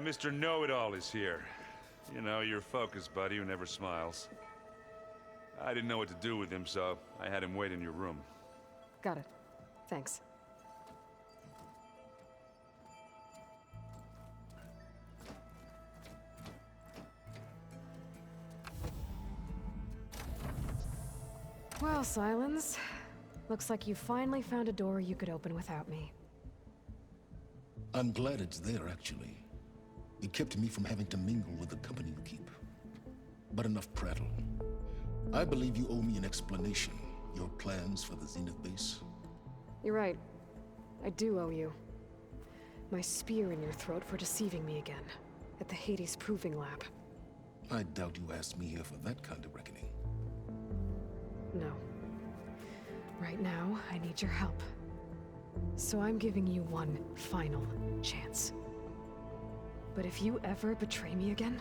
Mr. Know-It-All is here. You know, your focus buddy who never smiles. I didn't know what to do with him, so I had him wait in your room. Got it. Thanks. Well, Silence. Looks like you finally found a door you could open without me. I'm glad it's there, actually. It kept me from having to mingle with the company you keep. But enough prattle. I believe you owe me an explanation. Your plans for the Zenith base? You're right. I do owe you. My spear in your throat for deceiving me again. At the Hades Proving Lab. I doubt you asked me here for that kind of reckoning. No. Right now, I need your help. So I'm giving you one final chance. But if you ever betray me again,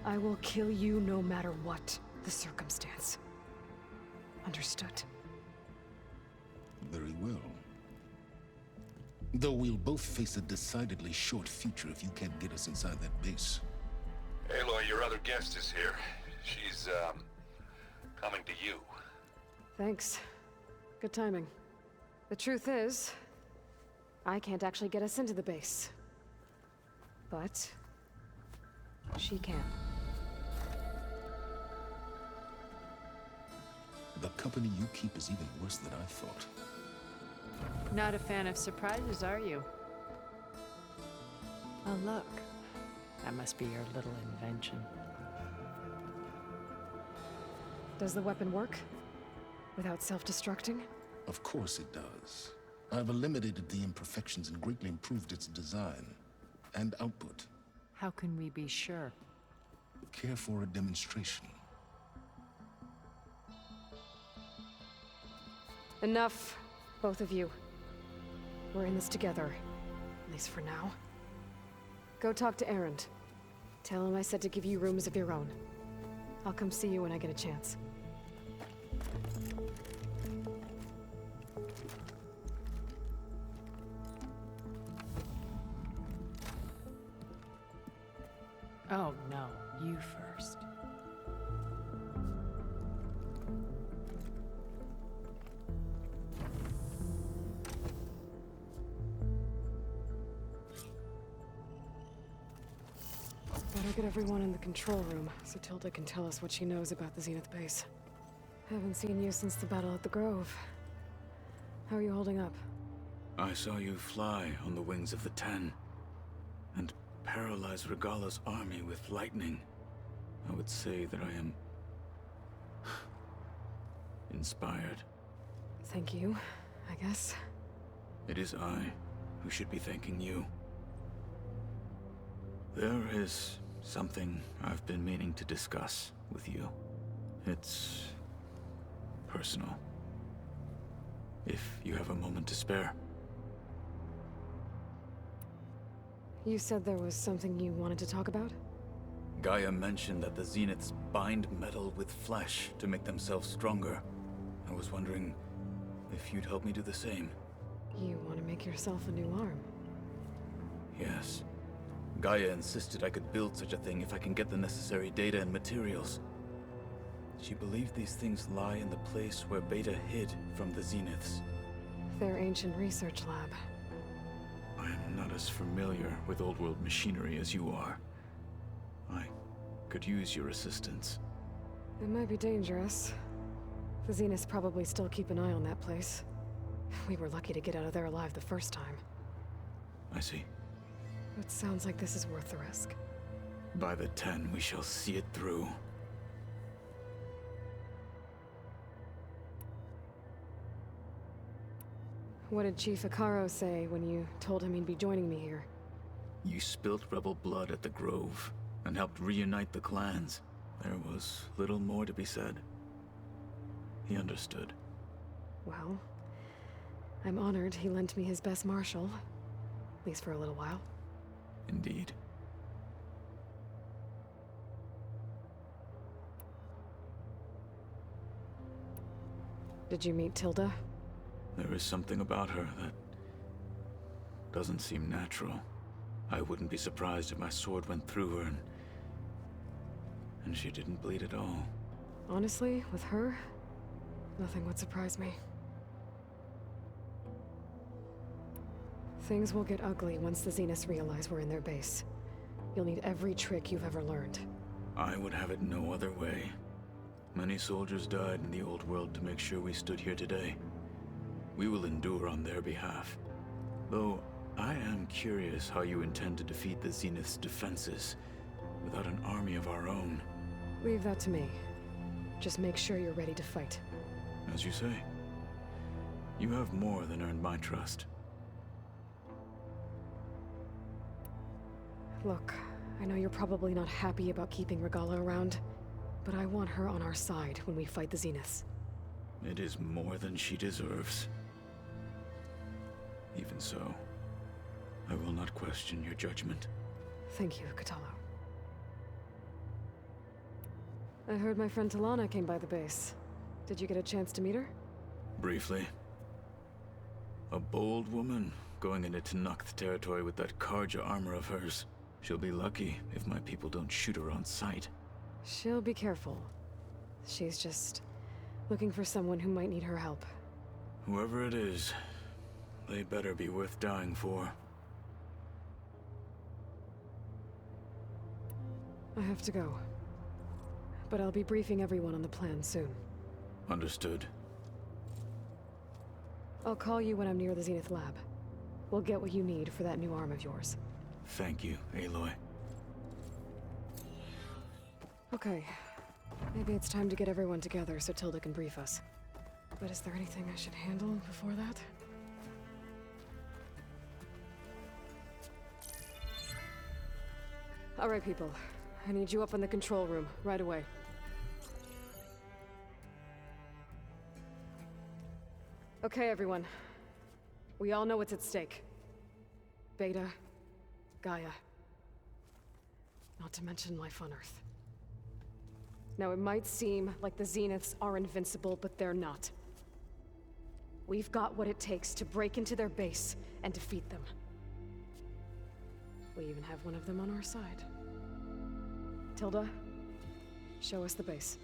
I will kill you no matter what the circumstance. Understood? Very well. Though we'll both face a decidedly short future if you can't get us inside that base. Aloy, your other guest is here. She's, coming to you. Thanks. Good timing. The truth is, I can't actually get us into the base. But she can. The company you keep is even worse than I thought. Not a fan of surprises, are you? Oh, look. That must be your little invention. Does the weapon work? Without self-destructing? Of course it does. I've eliminated the imperfections and greatly improved its design and output. How can we be sure? Care for a demonstration? Enough, both of you. We're in this together, at least for now. Go talk to Erend. Tell him I said to give you rooms of your own. I'll come see you when I get a chance. Oh, no. You first. Better get everyone in the control room, so Tilda can tell us what she knows about the Zenith base. Haven't seen you since the battle at the Grove. How are you holding up? I saw you fly on the wings of the Ten, and paralyze Regalla's army with lightning. I would say that I am inspired. Thank you, I guess. It is I who should be thanking you. There is something I've been meaning to discuss with you. It's personal. If you have a moment to spare. You said there was something you wanted to talk about? Gaia mentioned that the Zeniths bind metal with flesh to make themselves stronger. I was wondering if you'd help me do the same. You want to make yourself a new arm? Yes. Gaia insisted I could build such a thing if I can get the necessary data and materials. She believed these things lie in the place where Beta hid from the Zeniths. Their ancient research lab. I am not as familiar with old world machinery as you are. I could use your assistance. It might be dangerous. The Zeniths probably still keep an eye on that place. We were lucky to get out of there alive the first time. I see. It sounds like this is worth the risk. By the 10, we shall see it through. What did Chief Ikaro say when you told him he'd be joining me here? You spilt rebel blood at the Grove, and helped reunite the clans. There was little more to be said. He understood. Well, I'm honored he lent me his best marshal. At least for a little while. Indeed. Did you meet Tilda? There is something about her that doesn't seem natural. I wouldn't be surprised if my sword went through her and she didn't bleed at all. Honestly, with her, nothing would surprise me. Things will get ugly once the Zeniths realize we're in their base. You'll need every trick you've ever learned. I would have it no other way. Many soldiers died in the old world to make sure we stood here today. We will endure on their behalf. Though, I am curious how you intend to defeat the Zenith's defenses without an army of our own. Leave that to me. Just make sure you're ready to fight. As you say, you have more than earned my trust. Look, I know you're probably not happy about keeping Regalla around, but I want her on our side when we fight the Zeniths. It is more than she deserves. Even so, I will not question your judgment. Thank you, Kotallo. I heard my friend Talana came by the base. Did you get a chance to meet her? Briefly. A bold woman going into Tenakth territory with that Karja armor of hers. She'll be lucky if my people don't shoot her on sight. She'll be careful. She's just looking for someone who might need her help. Whoever it is, they better be worth dying for. I have to go. But I'll be briefing everyone on the plan soon. Understood. I'll call you when I'm near the Zenith lab. We'll get what you need for that new arm of yours. Thank you, Aloy. Okay. Maybe it's time to get everyone together so Tilda can brief us. But is there anything I should handle before that? All right, people. I need you up in the control room, right away. Okay, everyone. We all know what's at stake. Beta, Gaia. Not to mention life on Earth. Now, it might seem like the Zeniths are invincible, but they're not. We've got what it takes to break into their base and defeat them. We even have one of them on our side. Tilda, show us the base.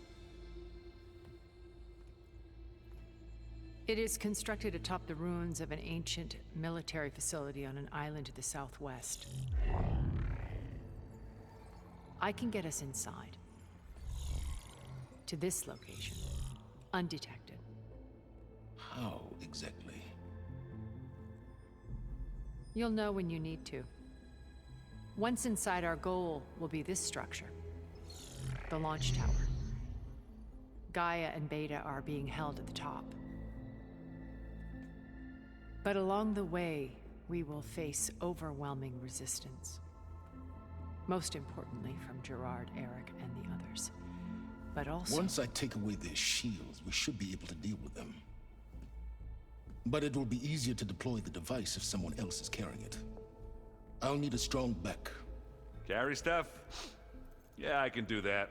It is constructed atop the ruins of an ancient military facility on an island to the southwest. I can get us inside. To this location, undetected. How exactly? You'll know when you need to. Once inside, our goal will be this structure. The launch tower. Gaia and Beta are being held at the top. But along the way, we will face overwhelming resistance. Most importantly from Gerard, Eric, and the others. But also... Once I take away their shields, we should be able to deal with them. But it will be easier to deploy the device if someone else is carrying it. I'll need a strong back. Carry stuff? Yeah, I can do that.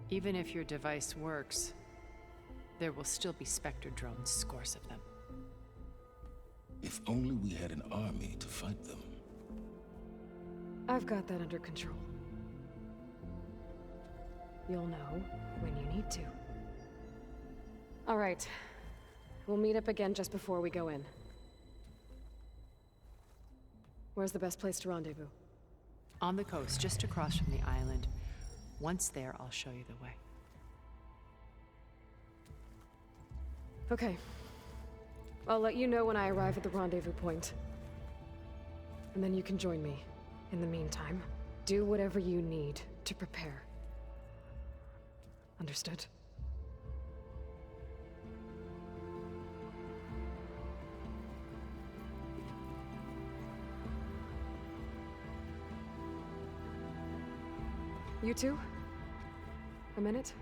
Even if your device works, there will still be Spectre drones, scores of them. If only we had an army to fight them. I've got that under control. You'll know when you need to. All right. We'll meet up again just before we go in. Where's the best place to rendezvous? On the coast, just across from the island. Once there, I'll show you the way. Okay. I'll let you know when I arrive at the rendezvous point. And then you can join me. In the meantime, do whatever you need to prepare. Understood? You two? A minute?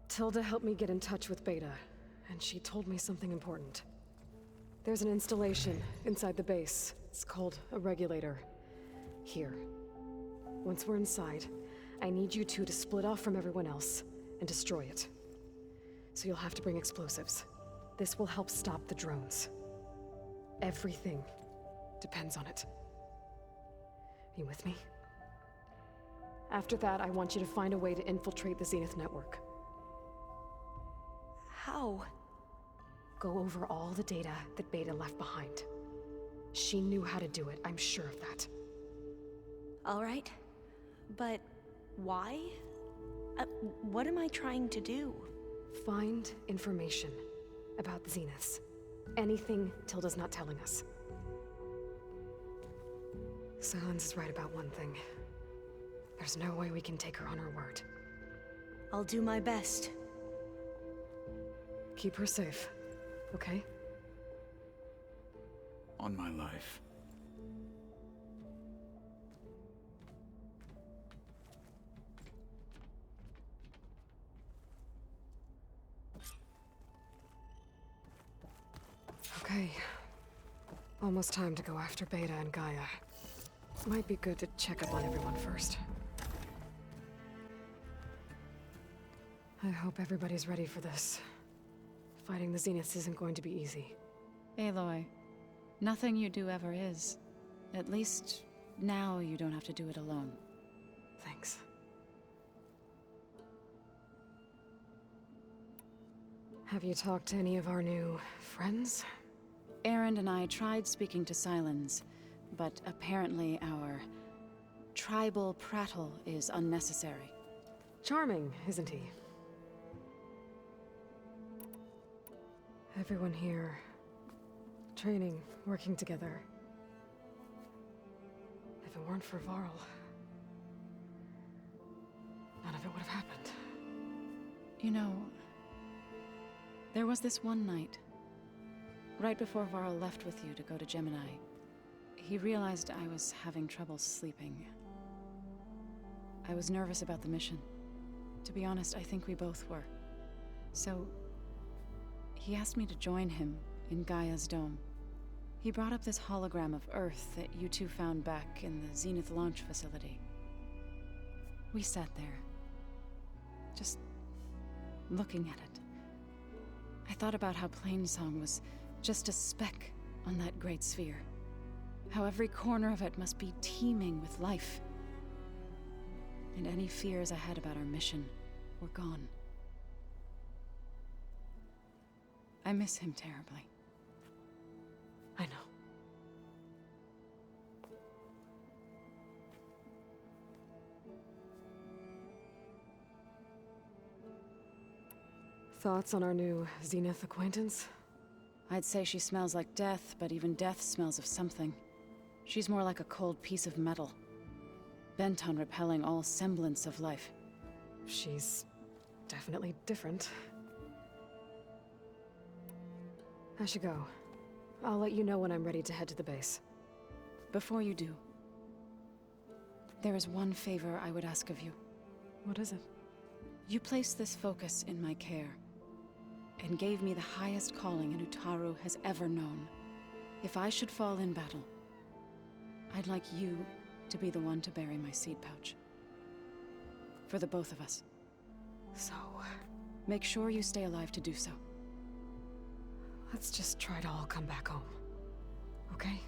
Tilda helped me get in touch with Beta, and she told me something important. There's an installation inside the base. It's called a regulator. Here. Once we're inside, I need you two to split off from everyone else and destroy it. So you'll have to bring explosives. This will help stop the drones. Everything depends on it. You with me? After that, I want you to find a way to infiltrate the Zenith network. How? Go over all the data that Beta left behind. She knew how to do it, I'm sure of that. All right. But why? What am I trying to do? Find information about the Zeniths. Anything Tilda's not telling us. Silence is right about one thing. There's no way we can take her on her word. I'll do my best. Keep her safe, okay? On my life. Okay. Almost time to go after Beta and Gaia. Might be good to check up on everyone first. I hope everybody's ready for this. Fighting the Zeniths isn't going to be easy. Aloy, nothing you do ever is. At least, now you don't have to do it alone. Thanks. Have you talked to any of our new friends? Erend and I tried speaking to Sylens, but apparently our tribal prattle is unnecessary. Charming, isn't he? Everyone here, training, working together. If it weren't for Varl, none of it would have happened. You know, there was this one night, right before Varl left with you to go to Gemini. He realized I was having trouble sleeping. I was nervous about the mission. To be honest, I think we both were. So, he asked me to join him in Gaia's dome. He brought up this hologram of Earth that you two found back in the Zenith launch facility. We sat there, just looking at it. I thought about how Plainsong was just a speck on that great sphere. How every corner of it must be teeming with life. And any fears I had about our mission were gone. I miss him terribly. I know. Thoughts on our new Zenith acquaintance? I'd say she smells like death, but even death smells of something. She's more like a cold piece of metal, bent on repelling all semblance of life. She's definitely different. I should go. I'll let you know when I'm ready to head to the base. Before you do, there is one favor I would ask of you. What is it? You placed this focus in my care, and gave me the highest calling an Utaru has ever known. If I should fall in battle, I'd like you to be the one to bury my seed pouch. For the both of us. So, Make sure you stay alive to do so. let's just try to all come back home. Okay?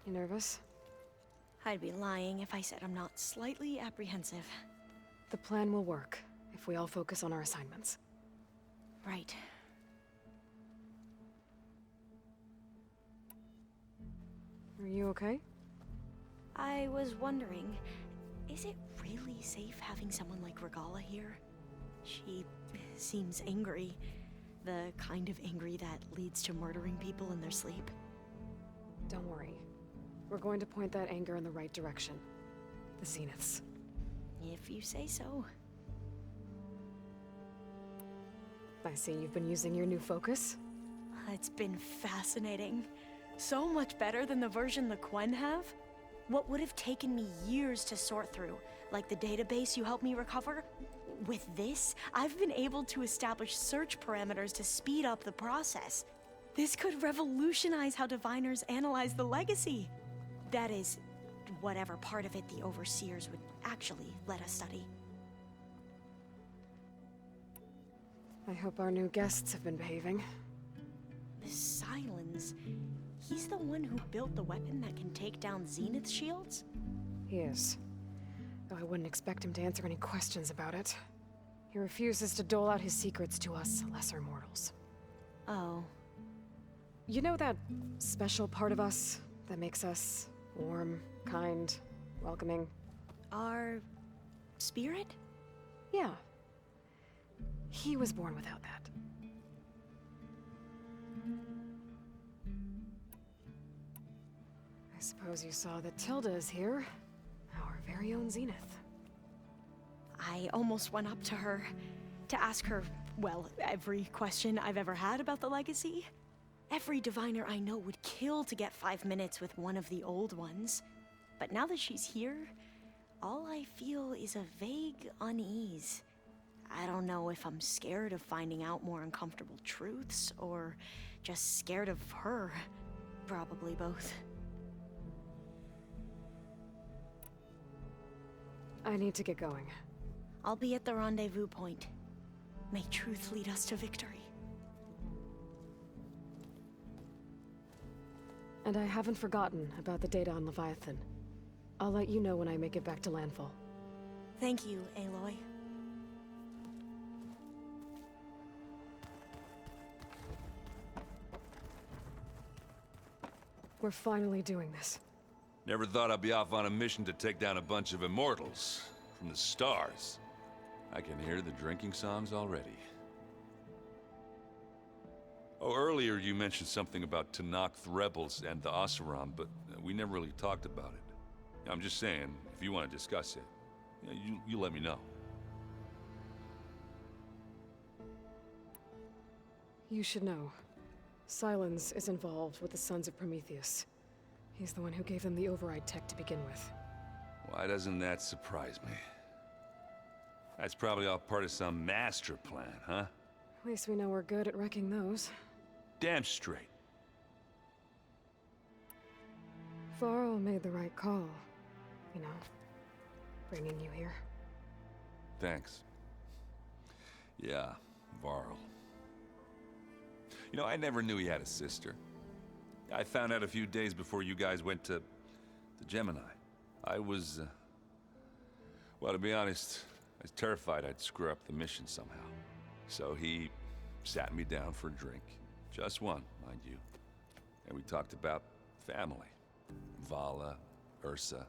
You nervous? I'd be lying if I said I'm not slightly apprehensive. The plan will work if we all focus on our assignments. Right. Are you okay? I was wondering, is it really safe having someone like Regala here? She seems angry. The kind of angry that leads to murdering people in their sleep. Don't worry. We're going to point that anger in the right direction. The Zeniths. If you say so. I see you've been using your new focus. It's been fascinating. So much better than the version the Quen have. What would have taken me years to sort through, like the database you helped me recover, With this, I've been able to establish search parameters to speed up the process. This could revolutionize how diviners analyze the legacy. That is, whatever part of it the overseers would actually let us study. I hope our new guests have been behaving. The Sylens. He's the one who built the weapon that can take down Zenith shields? He is. Though I wouldn't expect him to answer any questions about it. He refuses to dole out his secrets to us lesser mortals. Oh. You know that special part of us that makes us warm, kind, welcoming? Our spirit? Yeah. He was born without that. I suppose you saw that Tilda is here. Our very own Zenith. I almost went up to her to ask her, well, every question I've ever had about the legacy. Every diviner I know would kill to get 5 minutes with one of the old ones. But now that she's here, all I feel is a vague unease. I don't know if I'm scared of finding out more uncomfortable truths, or just scared of her. Probably both. I need to get going. I'll be at the rendezvous point. May truth lead us to victory. And I haven't forgotten about the data on Leviathan. I'll let you know when I make it back to landfall. Thank you, Aloy. We're finally doing this. Never thought I'd be off on a mission to take down a bunch of immortals from the stars. I can hear the drinking songs already. Oh, earlier you mentioned something about Tenakth rebels and the Oseram, but we never really talked about it. I'm just saying, if you want to discuss it, you let me know. You should know. Sylens is involved with the Sons of Prometheus. He's the one who gave them the override tech to begin with. Why doesn't that surprise me? That's probably all part of some master plan, huh? At least we know we're good at wrecking those. Damn straight. Varl made the right call. You know, bringing you here. Thanks. Yeah, Varl. You know, I never knew he had a sister. I found out a few days before you guys went to Gemini. I was, well, to be honest, I was terrified I'd screw up the mission somehow. So he sat me down for a drink. Just one, mind you. And we talked about family. Vala, Ursa,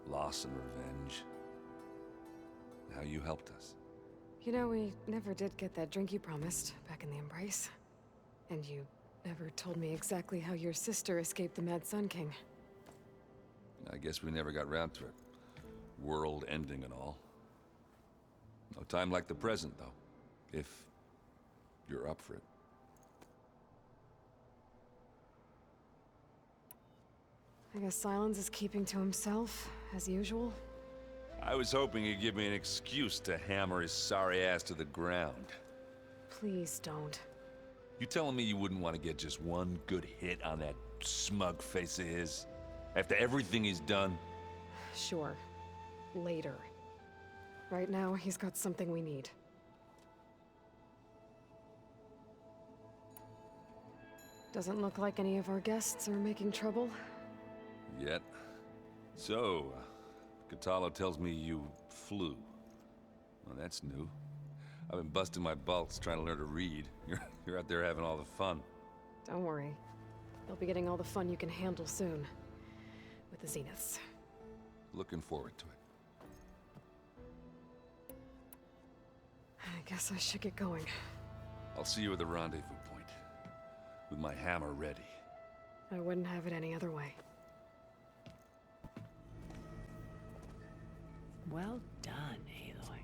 loss and revenge. How you helped us. You know, we never did get that drink you promised back in the Embrace. And you never told me exactly how your sister escaped the Mad Sun King. I guess we never got round to it. World ending and all. No time like the present, though. If you're up for it. I guess Sylens is keeping to himself, as usual. I was hoping he'd give me an excuse to hammer his sorry ass to the ground. Please don't. You telling me you wouldn't want to get just one good hit on that smug face of his? After everything he's done? Sure. Later. Right now, he's got something we need. Doesn't look like any of our guests are making trouble. Yet. So, Kotallo tells me you flew. Well, that's new. I've been busting my balls trying to learn to read. You're out there having all the fun. Don't worry. You'll be getting all the fun you can handle soon. With the Zeniths. Looking forward to it. I guess I should get going. I'll see you at the rendezvous point. With my hammer ready. I wouldn't have it any other way. Well done, Aloy.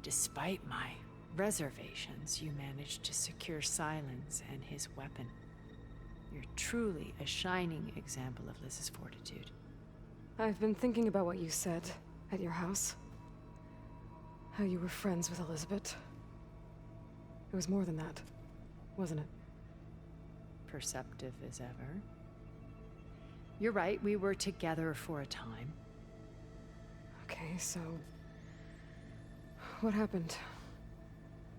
Despite my reservations, you managed to secure Sylens and his weapon. You're truly a shining example of Liz's fortitude. I've been thinking about what you said at your house. how you were friends with Elizabeth. It was more than that, wasn't it? Perceptive as ever. You're right, we were together for a time. Okay, so... what happened?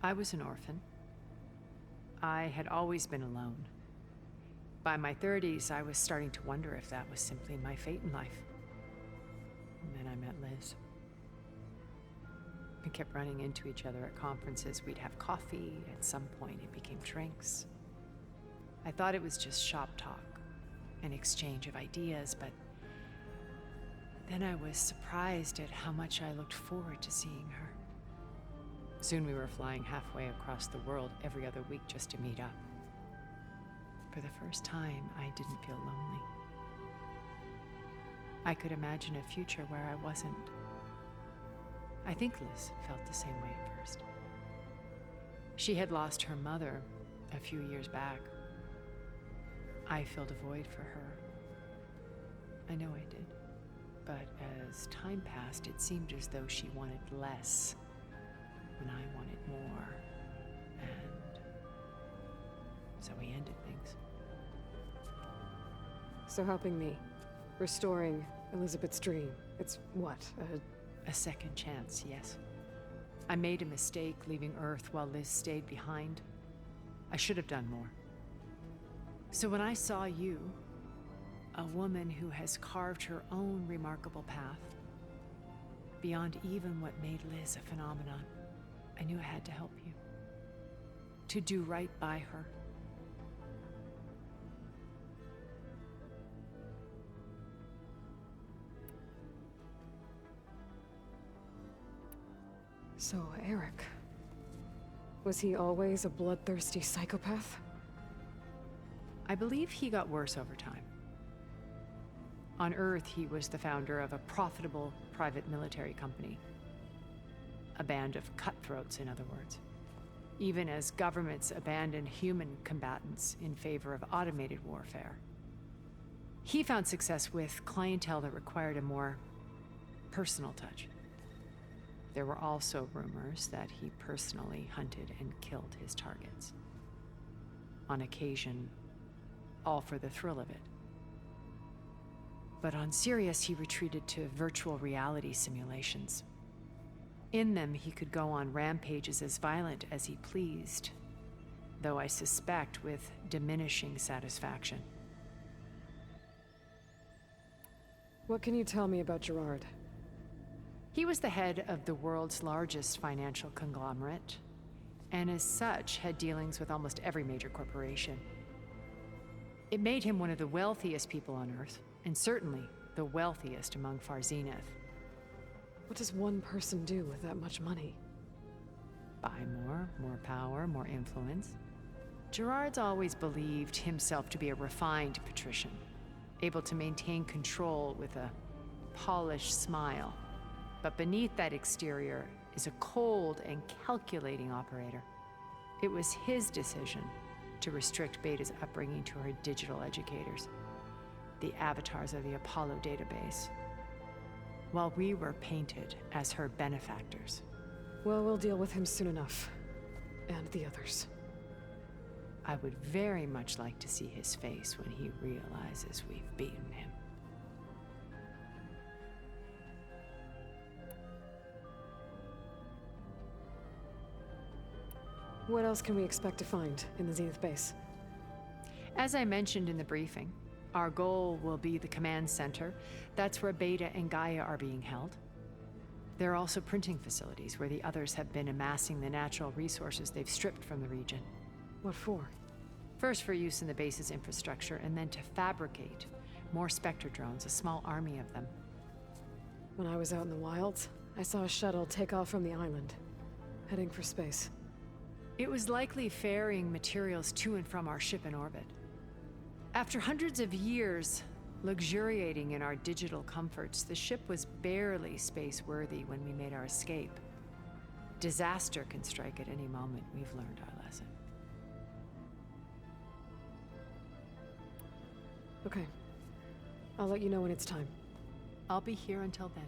I was an orphan. I had always been alone. By my 30s, I was starting to wonder if that was simply my fate in life. And then I met Liz. We kept running into each other at conferences. We'd have coffee. At some point, it became drinks. I thought it was just shop talk, an exchange of ideas, but then I was surprised at how much I looked forward to seeing her. Soon we were flying halfway across the world every other week just to meet up. For the first time, I didn't feel lonely. I could imagine a future where I wasn't. I think Liz felt the same way at first. She had lost her mother a few years back. I filled a void for her. I know I did. But as time passed, it seemed as though she wanted less, and I wanted more. And so we ended things. So helping me, restoring Elizabeth's dream, it's what, A second chance, yes. I made a mistake leaving Earth while Liz stayed behind. I should have done more. So when I saw you, a woman who has carved her own remarkable path, beyond even what made Liz a phenomenon, I knew I had to help you. To do right by her. So, Eric. Was he always a bloodthirsty psychopath? I believe he got worse over time. On Earth, he was the founder of a profitable private military company. A band of cutthroats, in other words. Even as governments abandoned human combatants in favor of automated warfare. He found success with clientele that required a more personal touch. There were also rumors that he personally hunted and killed his targets. On occasion, all for the thrill of it. But on Sirius, he retreated to virtual reality simulations. In them, he could go on rampages as violent as he pleased, though I suspect with diminishing satisfaction. What can you tell me about Gerard? He was the head of the world's largest financial conglomerate, and as such, had dealings with almost every major corporation. It made him one of the wealthiest people on Earth, and certainly the wealthiest among Far Zenith. What does one person do with that much money? Buy more power, more influence. Gerard's always believed himself to be a refined patrician, able to maintain control with a polished smile. But beneath that exterior is a cold and calculating operator. It was his decision to restrict Beta's upbringing to her digital educators, the avatars of the Apollo database, while we were painted as her benefactors. Well, we'll deal with him soon enough. And the others. I would very much like to see his face when he realizes we've beaten him. What else can we expect to find in the Zenith base? As I mentioned in the briefing, our goal will be the command center. That's where Beta and Gaia are being held. There are also printing facilities where the others have been amassing the natural resources they've stripped from the region. What for? First for use in the base's infrastructure, and then to fabricate more Spectre drones, a small army of them. When I was out in the wilds, I saw a shuttle take off from the island, heading for space. It was likely ferrying materials to and from our ship in orbit. After hundreds of years luxuriating in our digital comforts, the ship was barely space-worthy when we made our escape. Disaster can strike at any moment. We've learned our lesson. Okay. I'll let you know when it's time. I'll be here until then.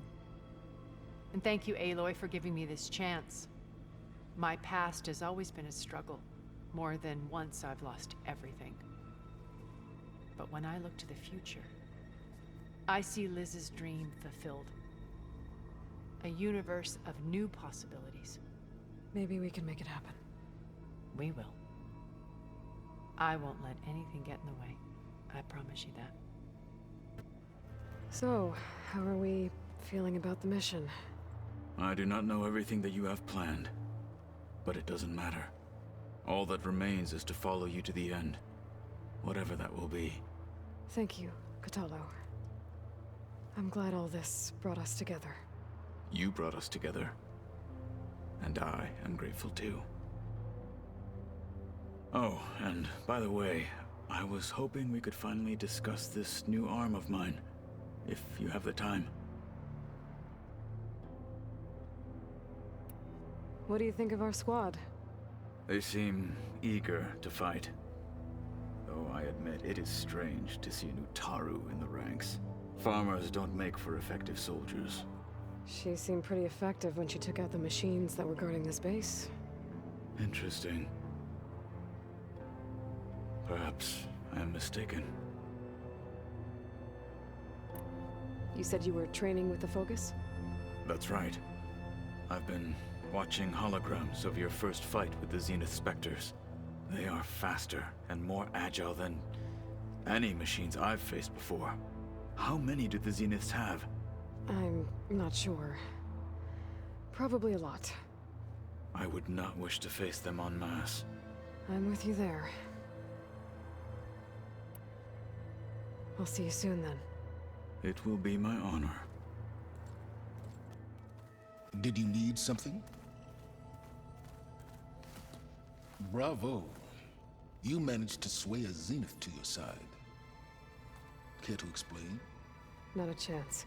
And thank you, Aloy, for giving me this chance. My past has always been a struggle. More than once I've lost everything. But when I look to the future, I see Liz's dream fulfilled. A universe of new possibilities. Maybe we can make it happen. We will. I won't let anything get in the way. I promise you that. So, how are we feeling about the mission? I do not know everything that you have planned, but it doesn't matter. All that remains is to follow you to the end, whatever that will be. Thank you, Kotallo. I'm glad all this brought us together. You brought us together, and I am grateful too. Oh, and by the way, I was hoping we could finally discuss this new arm of mine, if you have the time. What do you think of our squad? They seem eager to fight. Though I admit it is strange to see a new Taru in the ranks. Farmers don't make for effective soldiers. She seemed pretty effective when she took out the machines that were guarding this base. Interesting. Perhaps I am mistaken. You said you were training with the Focus? That's right. I've been watching holograms of your first fight with the Zenith Spectres. They are faster and more agile than any machines I've faced before. How many do the Zeniths have? I'm not sure. Probably a lot. I would not wish to face them en masse. I'm with you there. I'll see you soon then. It will be my honor. Did you need something? Bravo. You managed to sway a Zenith to your side. Care to explain? Not a chance.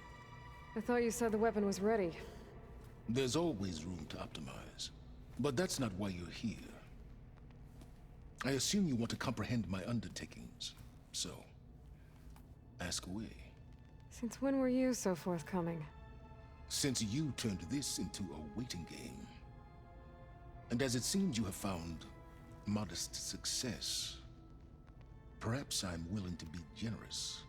I thought you said the weapon was ready. There's always room to optimize. But that's not why you're here. I assume you want to comprehend my undertakings. So, ask away. Since when were you so forthcoming? Since you turned this into a waiting game. And as it seems you have found modest success, perhaps I'm willing to be generous.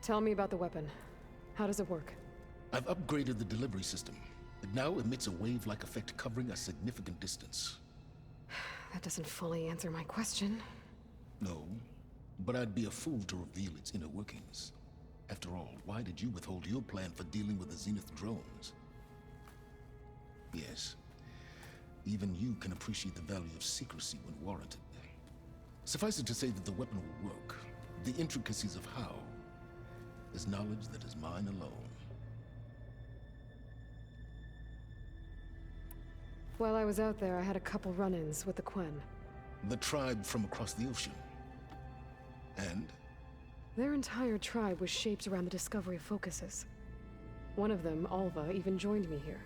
Tell me about the weapon. How does it work? I've upgraded the delivery system. It now emits a wave-like effect covering a significant distance. That doesn't fully answer my question. No, but I'd be a fool to reveal its inner workings. After all, why did you withhold your plan for dealing with the Zenith drones? Yes, even you can appreciate the value of secrecy when warranted. Suffice it to say that the weapon will work. The intricacies of how is knowledge that is mine alone. While I was out there, I had a couple run-ins with the Quen. The tribe from across the ocean. And? Their entire tribe was shaped around the discovery of focuses. One of them, Alva, even joined me here.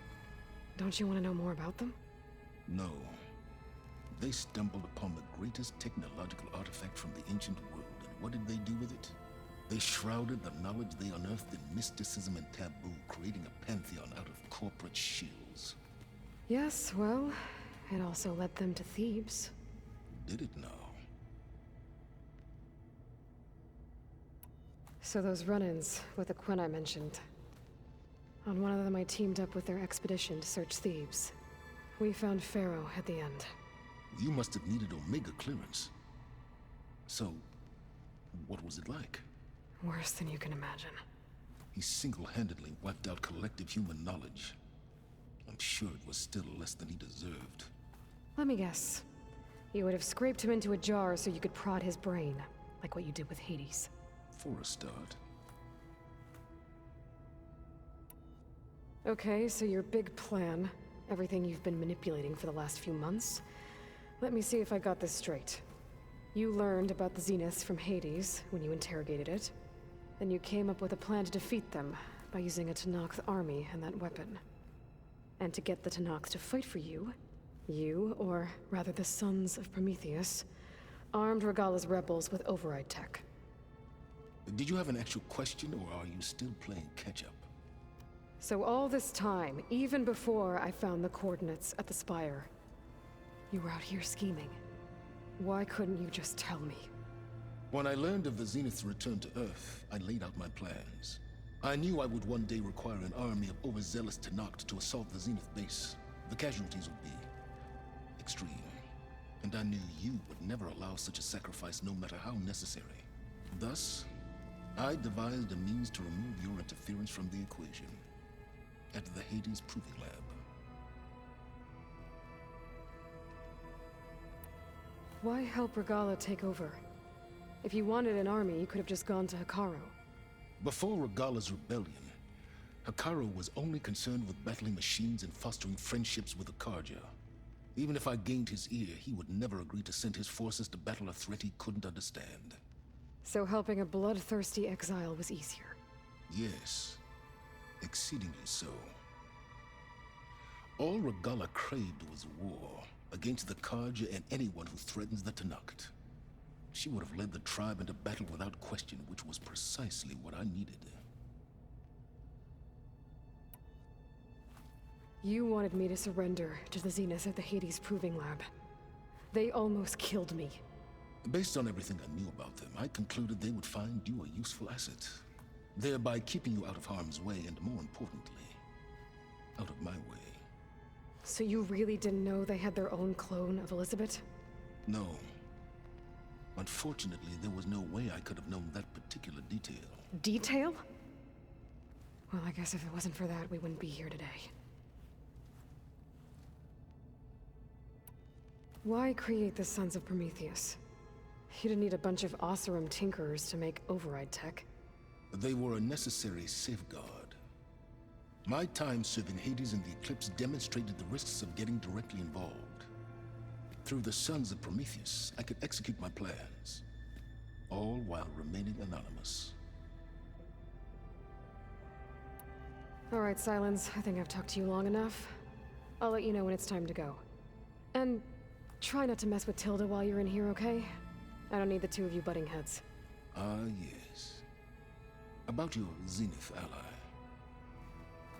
Don't you want to know more about them? No. They stumbled upon the greatest technological artifact from the ancient world, and what did they do with it? They shrouded the knowledge they unearthed in mysticism and taboo, creating a pantheon out of corporate shills. Yes, well, it also led them to Thebes. Did it now? So those run-ins with the Quen I mentioned. On one of them I teamed up with their expedition to search Thebes. We found Pharaoh at the end. You must have needed Omega clearance. So, what was it like? Worse than you can imagine. He single-handedly wiped out collective human knowledge. I'm sure it was still less than he deserved. Let me guess. You would have scraped him into a jar so you could prod his brain, like what you did with Hades. For a start. Okay, so your big plan, everything you've been manipulating for the last few months. Let me see if I got this straight. You learned about the Zeniths from Hades when you interrogated it. Then you came up with a plan to defeat them by using a Tenakth army and that weapon. And to get the Tenakth to fight for you, or rather the Sons of Prometheus, armed Regalla's rebels with override tech. Did you have an actual question, or are you still playing catch-up? So all this time, even before I found the coordinates at the Spire, you were out here scheming. Why couldn't you just tell me? When I learned of the Zenith's return to Earth, I laid out my plans. I knew I would one day require an army of overzealous Tenakth to assault the Zenith base. The casualties would be extreme. And I knew you would never allow such a sacrifice, no matter how necessary. Thus, I devised a means to remove your interference from the equation. At the Hades Proving Lab. Why help Regalla take over? If you wanted an army, you could have just gone to Hekarro. Before Regalla's rebellion, Hekarro was only concerned with battling machines and fostering friendships with the Carja. Even if I gained his ear, he would never agree to send his forces to battle a threat he couldn't understand. So helping a bloodthirsty exile was easier. Yes, exceedingly so. All Regalla craved was war against the Carja and anyone who threatens the Tenakth. She would have led the tribe into battle without question, which was precisely what I needed. You wanted me to surrender to the Zenith at the Hades Proving Lab. They almost killed me. Based on everything I knew about them, I concluded they would find you a useful asset, thereby keeping you out of harm's way and, more importantly, out of my way. So you really didn't know they had their own clone of Elizabeth? No. Unfortunately, there was no way I could have known that particular detail. Detail? Well, I guess if it wasn't for that, we wouldn't be here today. Why create the Sons of Prometheus? You didn't need a bunch of Oseram tinkerers to make override tech. They were a necessary safeguard. My time serving Hades and the Eclipse demonstrated the risks of getting directly involved. Through the Sons of Prometheus, I could execute my plans, all while remaining anonymous. All right, Silence. I think I've talked to you long enough. I'll let you know when it's time to go. And try not to mess with Tilda while you're in here, okay? I don't need the two of you butting heads. Ah, yes. About your Zenith ally.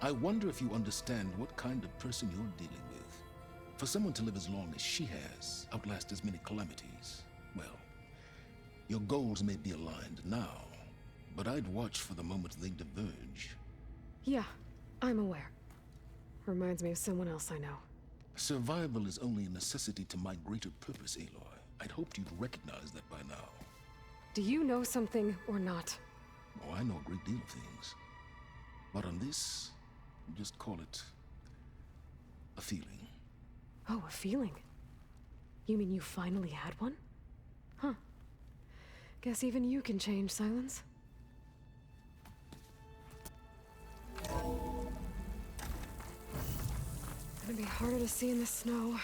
I wonder if you understand what kind of person you're dealing with. For someone to live as long as she has, outlast as many calamities, well, your goals may be aligned now, but I'd watch for the moment they diverge. Yeah, I'm aware. Reminds me of someone else I know. Survival is only a necessity to my greater purpose, Aloy. I'd hoped you'd recognize that by now. Do you know something or not? Oh, I know a great deal of things. But on this, just call it a feeling. Oh, a feeling? You mean you finally had one? Huh. Guess even you can change, Silence. Gonna be harder to see in the snow.